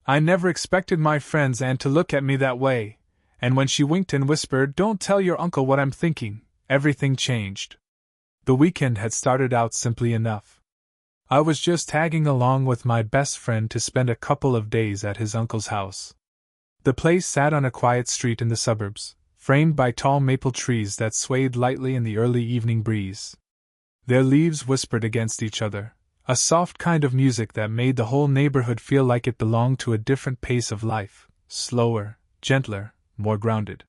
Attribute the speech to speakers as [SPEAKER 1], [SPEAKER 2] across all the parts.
[SPEAKER 1] I never expected my friend's aunt to look at me that way, and when she winked and whispered, "Don't tell your uncle what I'm thinking," everything changed. The weekend had started out simply enough. I was just tagging along with my best friend to spend a couple of days at his uncle's house. The place sat on a quiet street in the suburbs, framed by tall maple trees that swayed lightly in the early evening breeze. Their leaves whispered against each other, a soft kind of music that made the whole neighborhood feel like it belonged to a different pace of life, slower, gentler, more grounded.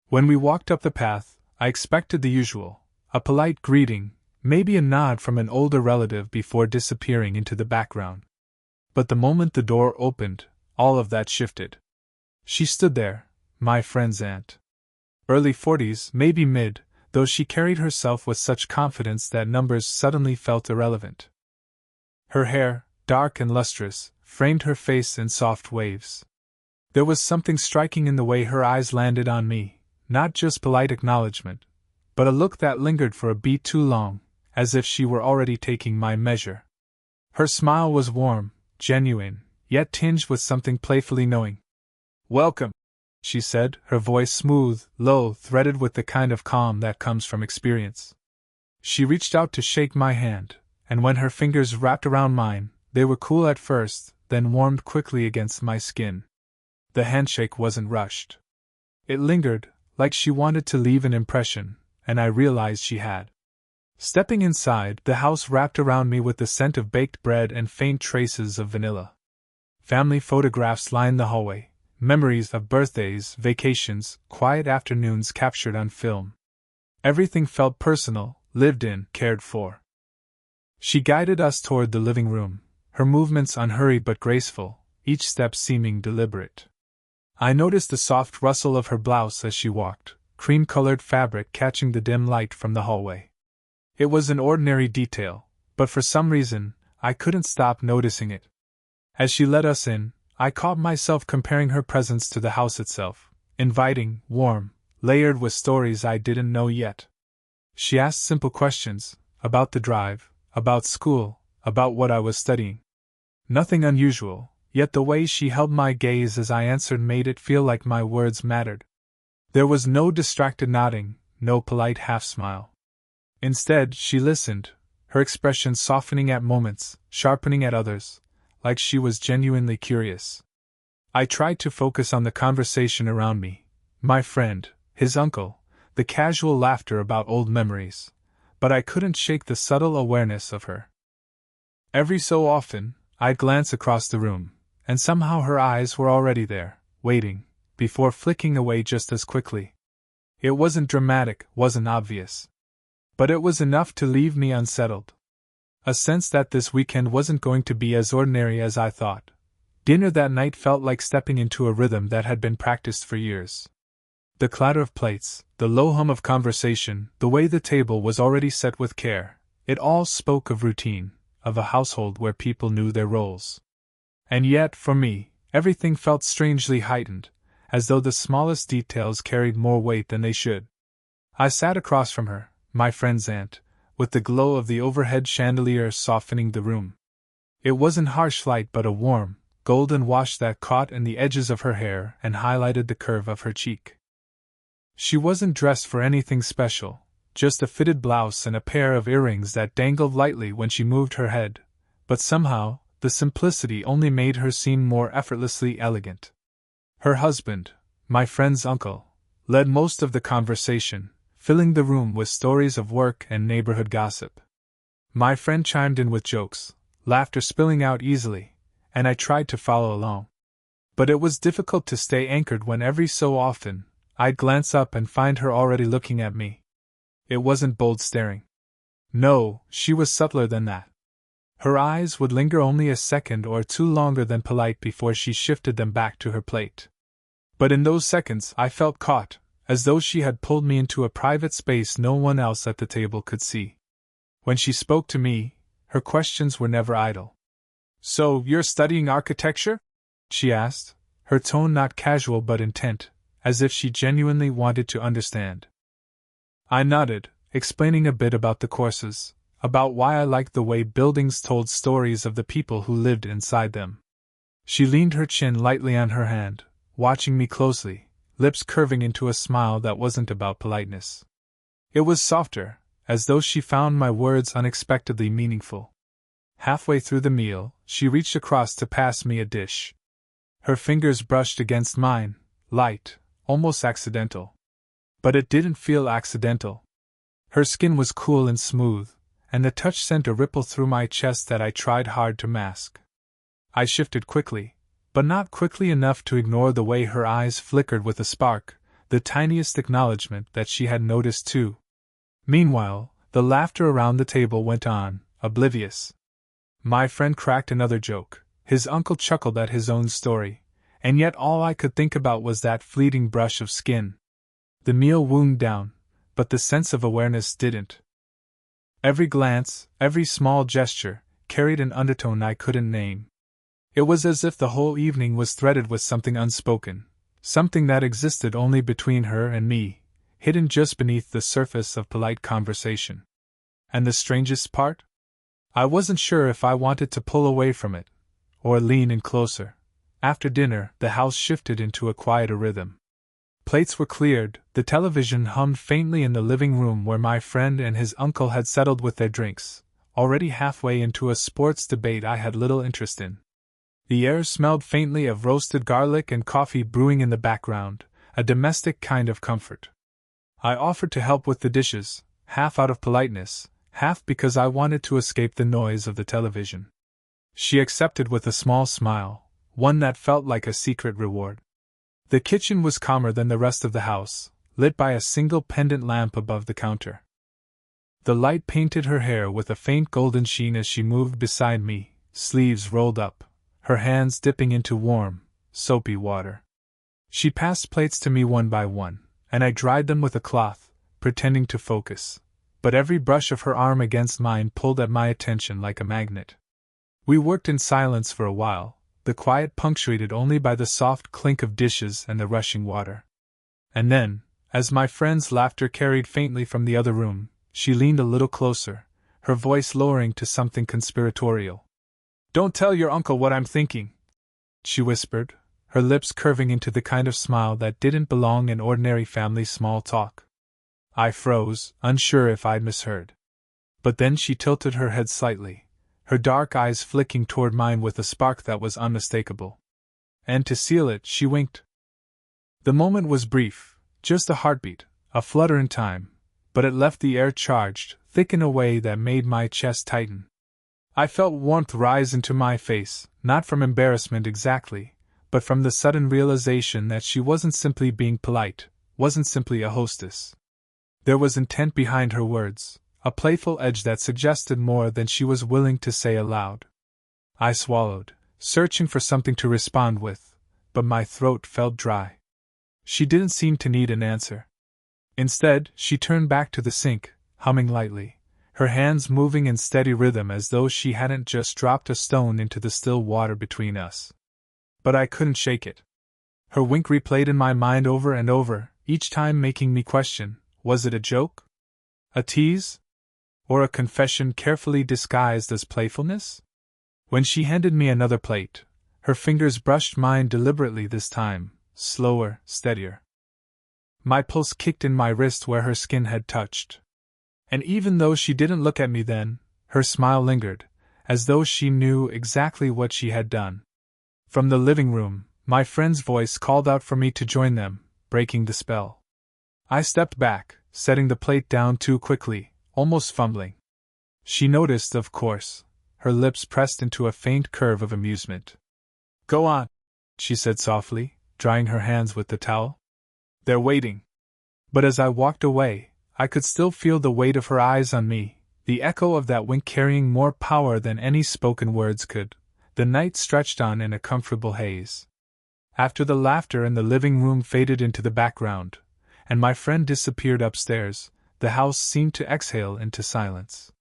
[SPEAKER 1] When we walked up the path, I expected the usual, a polite greeting, maybe a nod from an older relative before disappearing into the background. But the moment the door opened, all of that shifted. She stood there, my friend's aunt. Early 40s, maybe mid, though she carried herself with such confidence that numbers suddenly felt irrelevant. Her hair, dark and lustrous, framed her face in soft waves. There was something striking in the way her eyes landed on me, not just polite acknowledgement, but a look that lingered for a beat too long, as if she were already taking my measure. Her smile was warm, genuine, yet tinged with something playfully knowing. "Welcome," she said, her voice smooth, low, threaded with the kind of calm that comes from experience. She reached out to shake my hand, and when her fingers wrapped around mine, they were cool at first, then warmed quickly against my skin. The handshake wasn't rushed. It lingered, like she wanted to leave an impression, and I realized she had. Stepping inside, the house wrapped around me with the scent of baked bread and faint traces of vanilla. Family photographs lined the hallway, memories of birthdays, vacations, quiet afternoons captured on film. Everything felt personal, lived in, cared for. She guided us toward the living room, her movements unhurried but graceful, each step seeming deliberate. I noticed the soft rustle of her blouse as she walked, cream-colored fabric catching the dim light from the hallway. It was an ordinary detail, but for some reason, I couldn't stop noticing it. As she led us in, I caught myself comparing her presence to the house itself, inviting, warm, layered with stories I didn't know yet. She asked simple questions, about the drive, about school, about what I was studying. Nothing unusual, yet the way she held my gaze as I answered made it feel like my words mattered. There was no distracted nodding, no polite half-smile. Instead, she listened, her expression softening at moments, sharpening at others, like she was genuinely curious. I tried to focus on the conversation around me, my friend, his uncle, the casual laughter about old memories, but I couldn't shake the subtle awareness of her. Every so often, I'd glance across the room, and somehow her eyes were already there, waiting, before flicking away just as quickly. It wasn't dramatic, wasn't obvious. But it was enough to leave me unsettled. A sense that this weekend wasn't going to be as ordinary as I thought. Dinner that night felt like stepping into a rhythm that had been practiced for years. The clatter of plates, the low hum of conversation, the way the table was already set with care, it all spoke of routine, of a household where people knew their roles. And yet, for me, everything felt strangely heightened, as though the smallest details carried more weight than they should. I sat across from her, my friend's aunt, with the glow of the overhead chandelier softening the room. It wasn't harsh light but a warm, golden wash that caught in the edges of her hair and highlighted the curve of her cheek. She wasn't dressed for anything special, just a fitted blouse and a pair of earrings that dangled lightly when she moved her head, but somehow, the simplicity only made her seem more effortlessly elegant. Her husband, my friend's uncle, led most of the conversation, filling the room with stories of work and neighborhood gossip. My friend chimed in with jokes, laughter spilling out easily, and I tried to follow along. But it was difficult to stay anchored when every so often, I'd glance up and find her already looking at me. It wasn't bold staring. No, she was subtler than that. Her eyes would linger only a second or two longer than polite before she shifted them back to her plate. But in those seconds I felt caught, as though she had pulled me into a private space no one else at the table could see. When she spoke to me, her questions were never idle. "So, you're studying architecture?" she asked, her tone not casual but intent, as if she genuinely wanted to understand. I nodded, explaining a bit about the courses, about why I liked the way buildings told stories of the people who lived inside them. She leaned her chin lightly on her hand, watching me closely, lips curving into a smile that wasn't about politeness. It was softer, as though she found my words unexpectedly meaningful. Halfway through the meal, she reached across to pass me a dish. Her fingers brushed against mine, light, almost accidental. But it didn't feel accidental. Her skin was cool and smooth, and the touch sent a ripple through my chest that I tried hard to mask. I shifted quickly, but not quickly enough to ignore the way her eyes flickered with a spark, the tiniest acknowledgement that she had noticed too. Meanwhile, the laughter around the table went on, oblivious. My friend cracked another joke, his uncle chuckled at his own story, and yet all I could think about was that fleeting brush of skin. The meal wound down, but the sense of awareness didn't. Every glance, every small gesture, carried an undertone I couldn't name. It was as if the whole evening was threaded with something unspoken, something that existed only between her and me, hidden just beneath the surface of polite conversation. And the strangest part? I wasn't sure if I wanted to pull away from it, or lean in closer. After dinner, the house shifted into a quieter rhythm. Plates were cleared, the television hummed faintly in the living room where my friend and his uncle had settled with their drinks, already halfway into a sports debate I had little interest in. The air smelled faintly of roasted garlic and coffee brewing in the background, a domestic kind of comfort. I offered to help with the dishes, half out of politeness, half because I wanted to escape the noise of the television. She accepted with a small smile, one that felt like a secret reward. The kitchen was calmer than the rest of the house, lit by a single pendant lamp above the counter. The light painted her hair with a faint golden sheen as she moved beside me, sleeves rolled up, her hands dipping into warm, soapy water. She passed plates to me one by one, and I dried them with a cloth, pretending to focus, but every brush of her arm against mine pulled at my attention like a magnet. We worked in silence for a while, the quiet punctuated only by the soft clink of dishes and the rushing water. And then, as my friend's laughter carried faintly from the other room, she leaned a little closer, her voice lowering to something conspiratorial. "Don't tell your uncle what I'm thinking," she whispered, her lips curving into the kind of smile that didn't belong in ordinary family small talk. I froze, unsure if I'd misheard. But then she tilted her head slightly, her dark eyes flicking toward mine with a spark that was unmistakable. And to seal it, she winked. The moment was brief, just a heartbeat, a flutter in time, but it left the air charged, thick in a way that made my chest tighten. I felt warmth rise into my face, not from embarrassment exactly, but from the sudden realization that she wasn't simply being polite, wasn't simply a hostess. There was intent behind her words, a playful edge that suggested more than she was willing to say aloud. I swallowed, searching for something to respond with, but my throat felt dry. She didn't seem to need an answer. Instead, she turned back to the sink, humming lightly, her hands moving in steady rhythm as though she hadn't just dropped a stone into the still water between us. But I couldn't shake it. Her wink replayed in my mind over and over, each time making me question, was it a joke? A tease? Or a confession carefully disguised as playfulness? When she handed me another plate, her fingers brushed mine deliberately this time, slower, steadier. My pulse kicked in my wrist where her skin had touched. And even though she didn't look at me then, her smile lingered, as though she knew exactly what she had done. From the living room, my friend's voice called out for me to join them, breaking the spell. I stepped back, setting the plate down too quickly, almost fumbling. She noticed, of course, her lips pressed into a faint curve of amusement. "Go on," she said softly, drying her hands with the towel. "They're waiting." But as I walked away, I could still feel the weight of her eyes on me, the echo of that wink carrying more power than any spoken words could. The night stretched on in a comfortable haze. After the laughter in the living room faded into the background, and my friend disappeared upstairs, the house seemed to exhale into silence.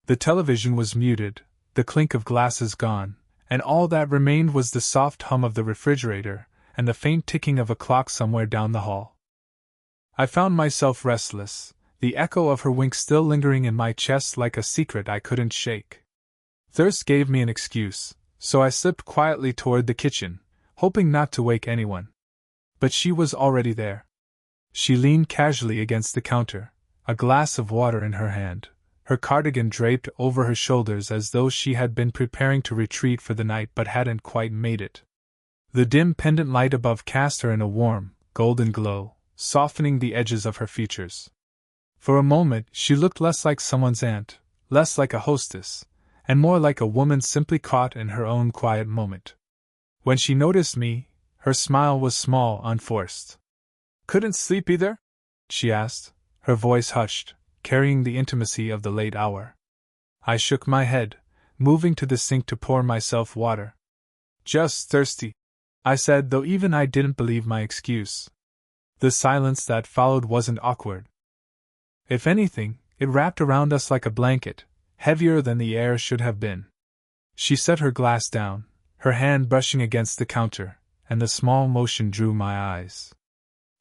[SPEAKER 1] The television was muted, the clink of glasses gone, and all that remained was the soft hum of the refrigerator and the faint ticking of a clock somewhere down the hall. I found myself restless, the echo of her wink still lingering in my chest like a secret I couldn't shake. Thirst gave me an excuse, so I slipped quietly toward the kitchen, hoping not to wake anyone. But she was already there. She leaned casually against the counter, a glass of water in her hand, her cardigan draped over her shoulders as though she had been preparing to retreat for the night but hadn't quite made it. The dim pendant light above cast her in a warm, golden glow, softening the edges of her features. For a moment she looked less like someone's aunt, less like a hostess, and more like a woman simply caught in her own quiet moment. When she noticed me, her smile was small, unforced. "Couldn't sleep either?" she asked, her voice hushed, carrying the intimacy of the late hour. I shook my head, moving to the sink to pour myself water. "Just thirsty," I said, though even I didn't believe my excuse. The silence that followed wasn't awkward. If anything, it wrapped around us like a blanket, heavier than the air should have been. She set her glass down, her hand brushing against the counter, and the small motion drew my eyes.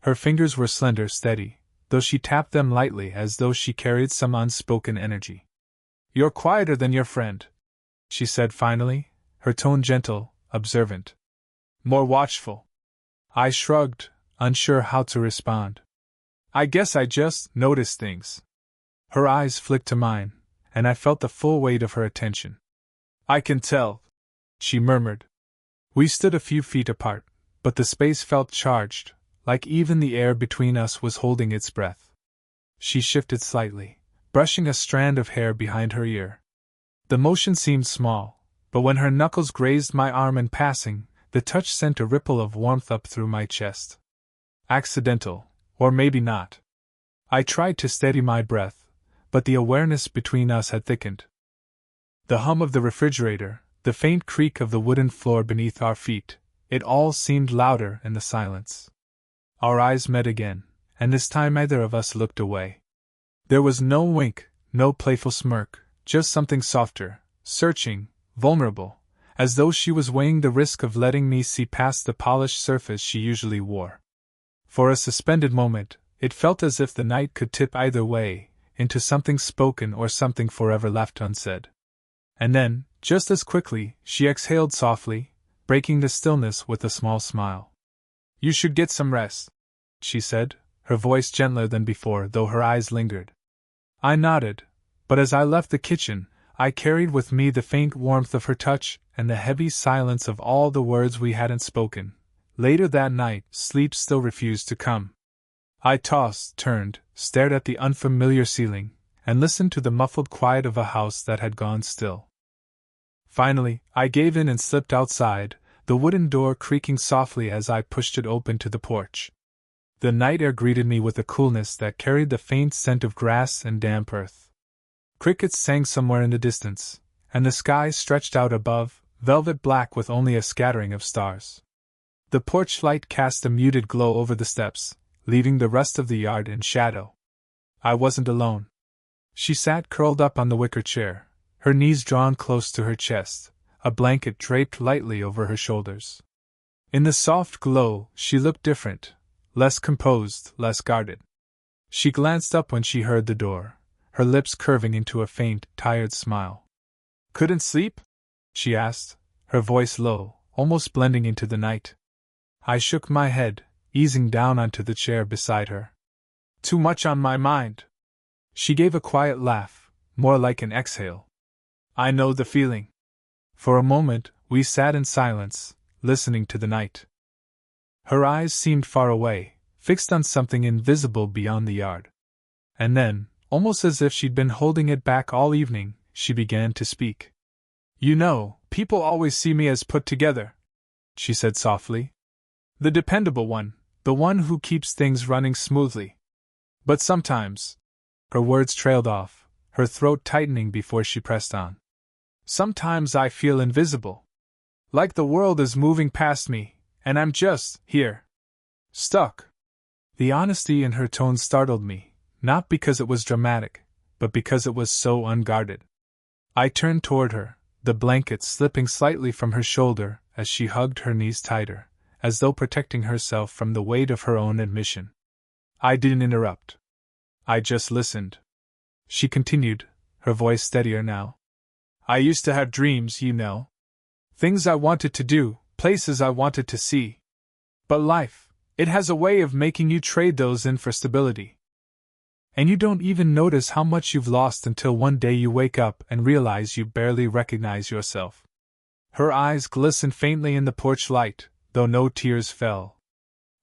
[SPEAKER 1] Her fingers were slender, steady, though she tapped them lightly as though she carried some unspoken energy. "You're quieter than your friend," she said finally, her tone gentle, observant. "More watchful." I shrugged, unsure how to respond. "I guess I just noticed things." Her eyes flicked to mine, and I felt the full weight of her attention. "I can tell," she murmured. We stood a few feet apart, but the space felt charged, like even the air between us was holding its breath. She shifted slightly, brushing a strand of hair behind her ear. The motion seemed small, but when her knuckles grazed my arm in passing, the touch sent a ripple of warmth up through my chest. Accidental, or maybe not. I tried to steady my breath, but the awareness between us had thickened. The hum of the refrigerator, the faint creak of the wooden floor beneath our feet, it all seemed louder in the silence. Our eyes met again, and this time neither of us looked away. There was no wink, no playful smirk, just something softer, searching, vulnerable, as though she was weighing the risk of letting me see past the polished surface she usually wore. For a suspended moment, it felt as if the night could tip either way, into something spoken or something forever left unsaid. And then, just as quickly, she exhaled softly, breaking the stillness with a small smile. "You should get some rest," she said, her voice gentler than before, though her eyes lingered. I nodded, but as I left the kitchen, I carried with me the faint warmth of her touch and the heavy silence of all the words we hadn't spoken. Later that night, sleep still refused to come. I tossed, turned, stared at the unfamiliar ceiling, and listened to the muffled quiet of a house that had gone still. Finally, I gave in and slipped outside, the wooden door creaking softly as I pushed it open to the porch. The night air greeted me with a coolness that carried the faint scent of grass and damp earth. Crickets sang somewhere in the distance, and the sky stretched out above, velvet black with only a scattering of stars. The porch light cast a muted glow over the steps, leaving the rest of the yard in shadow. I wasn't alone. She sat curled up on the wicker chair, her knees drawn close to her chest, a blanket draped lightly over her shoulders. In the soft glow, she looked different, less composed, less guarded. She glanced up when she heard the door, her lips curving into a faint, tired smile. "Couldn't sleep?" she asked, her voice low, almost blending into the night. I shook my head, easing down onto the chair beside her. "Too much on my mind." She gave a quiet laugh, more like an exhale. "I know the feeling." For a moment, we sat in silence, listening to the night. Her eyes seemed far away, fixed on something invisible beyond the yard. And then, almost as if she'd been holding it back all evening, she began to speak. "You know, people always see me as put together," she said softly. "The dependable one, the one who keeps things running smoothly. But sometimes—" her words trailed off, her throat tightening before she pressed on. "Sometimes I feel invisible. Like the world is moving past me, and I'm just here. Stuck." The honesty in her tone startled me, not because it was dramatic, but because it was so unguarded. I turned toward her, the blanket slipping slightly from her shoulder as she hugged her knees tighter, as though protecting herself from the weight of her own admission. I didn't interrupt. I just listened. She continued, her voice steadier now. "I used to have dreams, you know. Things I wanted to do, places I wanted to see. But life, it has a way of making you trade those in for stability. And you don't even notice how much you've lost until one day you wake up and realize you barely recognize yourself. Her eyes glistened faintly in the porch light, though no tears fell.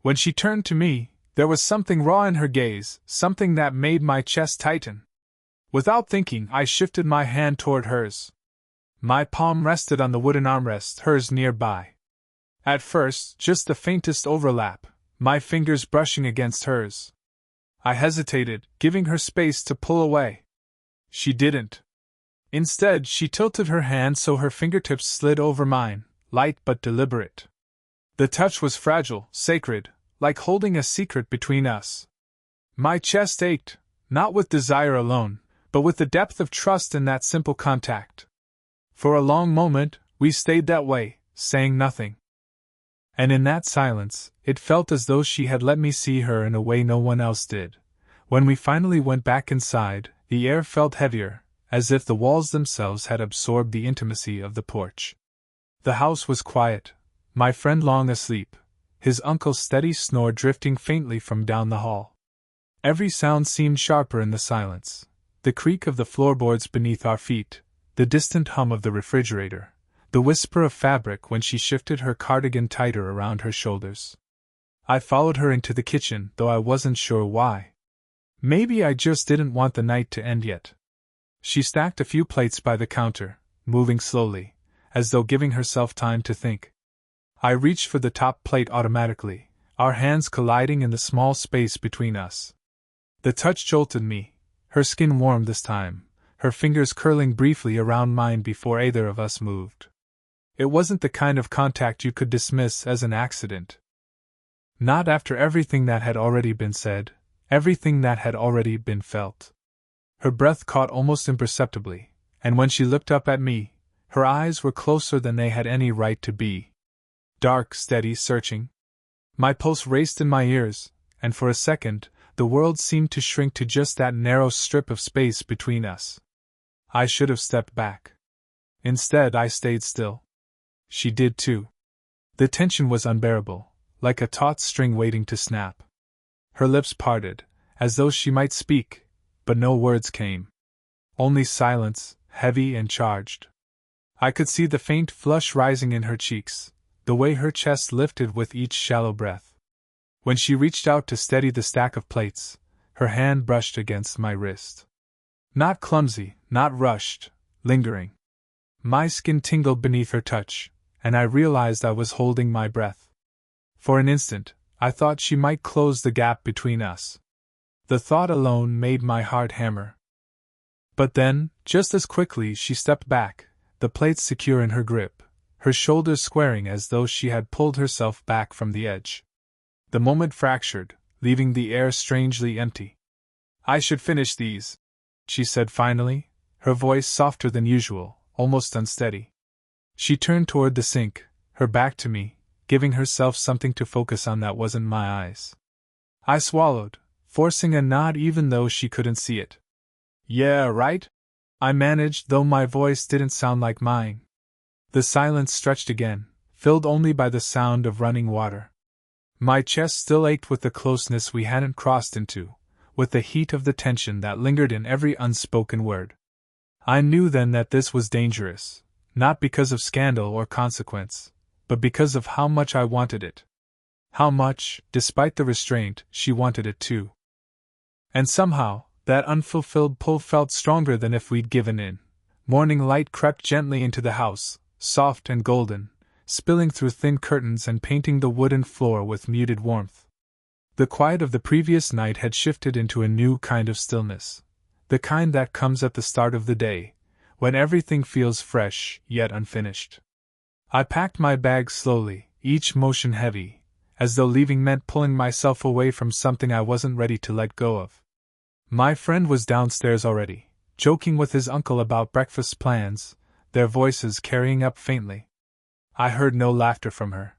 [SPEAKER 1] When she turned to me, there was something raw in her gaze, something that made my chest tighten. Without thinking, I shifted my hand toward hers. My palm rested on the wooden armrest, hers nearby. At first, just the faintest overlap, my fingers brushing against hers. I hesitated, giving her space to pull away. She didn't. Instead, she tilted her hand so her fingertips slid over mine, light but deliberate. The touch was fragile, sacred, like holding a secret between us. My chest ached, not with desire alone, but with the depth of trust in that simple contact. For a long moment, we stayed that way, saying nothing. And in that silence, it felt as though she had let me see her in a way no one else did. When we finally went back inside, the air felt heavier, as if the walls themselves had absorbed the intimacy of the porch. The house was quiet, my friend long asleep, his uncle's steady snore drifting faintly from down the hall. Every sound seemed sharper in the silence. The creak of the floorboards beneath our feet, the distant hum of the refrigerator, the whisper of fabric when she shifted her cardigan tighter around her shoulders. I followed her into the kitchen, though I wasn't sure why. Maybe I just didn't want the night to end yet. She stacked a few plates by the counter, moving slowly, as though giving herself time to think. I reached for the top plate automatically, our hands colliding in the small space between us. The touch jolted me, her skin warm this time, her fingers curling briefly around mine before either of us moved. It wasn't the kind of contact you could dismiss as an accident. Not after everything that had already been said, everything that had already been felt. Her breath caught almost imperceptibly, and when she looked up at me, her eyes were closer than they had any right to be. Dark, steady, searching. My pulse raced in my ears, and for a second, the world seemed to shrink to just that narrow strip of space between us. I should have stepped back. Instead, I stayed still. She did too. The tension was unbearable, like a taut string waiting to snap. Her lips parted, as though she might speak, but no words came. Only silence, heavy and charged. I could see the faint flush rising in her cheeks, the way her chest lifted with each shallow breath. When she reached out to steady the stack of plates, her hand brushed against my wrist. Not clumsy, not rushed, lingering. My skin tingled beneath her touch, and I realized I was holding my breath. For an instant, I thought she might close the gap between us. The thought alone made my heart hammer. But then, just as quickly, she stepped back, the plates secure in her grip, her shoulders squaring as though she had pulled herself back from the edge. The moment fractured, leaving the air strangely empty. "I should finish these," she said finally, her voice softer than usual, almost unsteady. She turned toward the sink, her back to me, giving herself something to focus on that wasn't my eyes. I swallowed, forcing a nod even though she couldn't see it. "Yeah, right?" I managed, though my voice didn't sound like mine. The silence stretched again, filled only by the sound of running water. My chest still ached with the closeness we hadn't crossed into, with the heat of the tension that lingered in every unspoken word. I knew then that this was dangerous, not because of scandal or consequence, but because of how much I wanted it. How much, despite the restraint, she wanted it too. And somehow, that unfulfilled pull felt stronger than if we'd given in. Morning light crept gently into the house, soft and golden, spilling through thin curtains and painting the wooden floor with muted warmth. The quiet of the previous night had shifted into a new kind of stillness, the kind that comes at the start of the day, when everything feels fresh yet unfinished. I packed my bag slowly, each motion heavy, as though leaving meant pulling myself away from something I wasn't ready to let go of. My friend was downstairs already, joking with his uncle about breakfast plans, their voices carrying up faintly. I heard no laughter from her.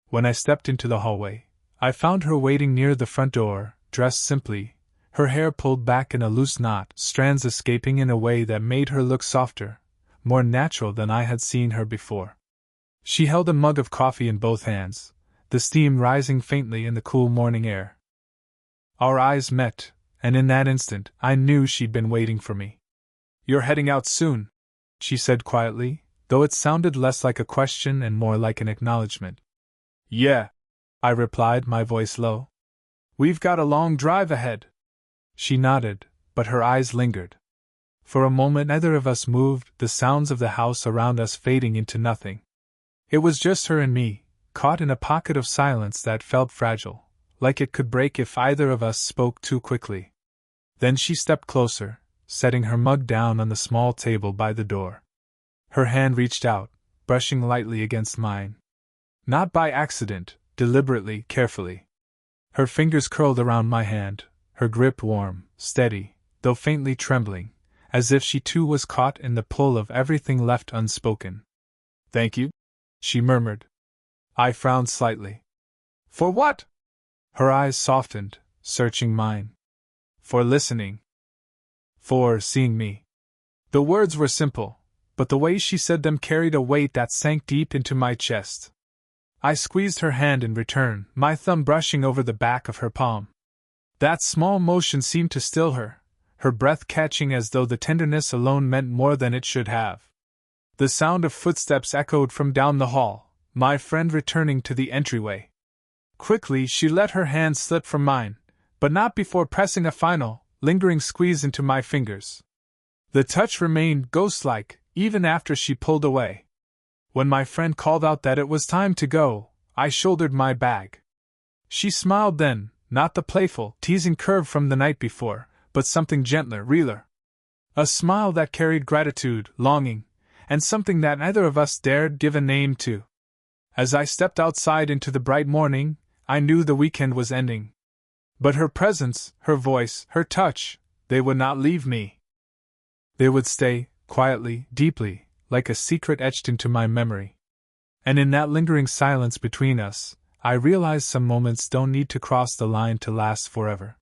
[SPEAKER 1] When I stepped into the hallway, I found her waiting near the front door, dressed simply, her hair pulled back in a loose knot, strands escaping in a way that made her look softer, more natural than I had seen her before. She held a mug of coffee in both hands, the steam rising faintly in the cool morning air. Our eyes met, and in that instant I knew she'd been waiting for me. "You're heading out soon," she said quietly, though it sounded less like a question and more like an acknowledgement. "Yeah," I replied, my voice low. "We've got a long drive ahead." She nodded, but her eyes lingered. For a moment neither of us moved, the sounds of the house around us fading into nothing. It was just her and me, caught in a pocket of silence that felt fragile, like it could break if either of us spoke too quickly. Then she stepped closer, setting her mug down on the small table by the door. Her hand reached out, brushing lightly against mine. Not by accident, deliberately, carefully. Her fingers curled around my hand, her grip warm, steady, though faintly trembling, as if she too was caught in the pull of everything left unspoken. "Thank you," she murmured. I frowned slightly. "For what?" Her eyes softened, searching mine. "For listening. For seeing me." The words were simple, but the way she said them carried a weight that sank deep into my chest. I squeezed her hand in return, my thumb brushing over the back of her palm. That small motion seemed to still her, her breath catching as though the tenderness alone meant more than it should have. The sound of footsteps echoed from down the hall, my friend returning to the entryway. Quickly she let her hand slip from mine, but not before pressing a final, lingering squeeze into my fingers. The touch remained ghost-like, even after she pulled away. When my friend called out that it was time to go, I shouldered my bag. She smiled then, not the playful, teasing curve from the night before, but something gentler, realer. A smile that carried gratitude, longing, and something that neither of us dared give a name to. As I stepped outside into the bright morning, I knew the weekend was ending. But her presence, her voice, her touch, they would not leave me. They would stay, quietly, deeply, like a secret etched into my memory. And in that lingering silence between us, I realized some moments don't need to cross the line to last forever.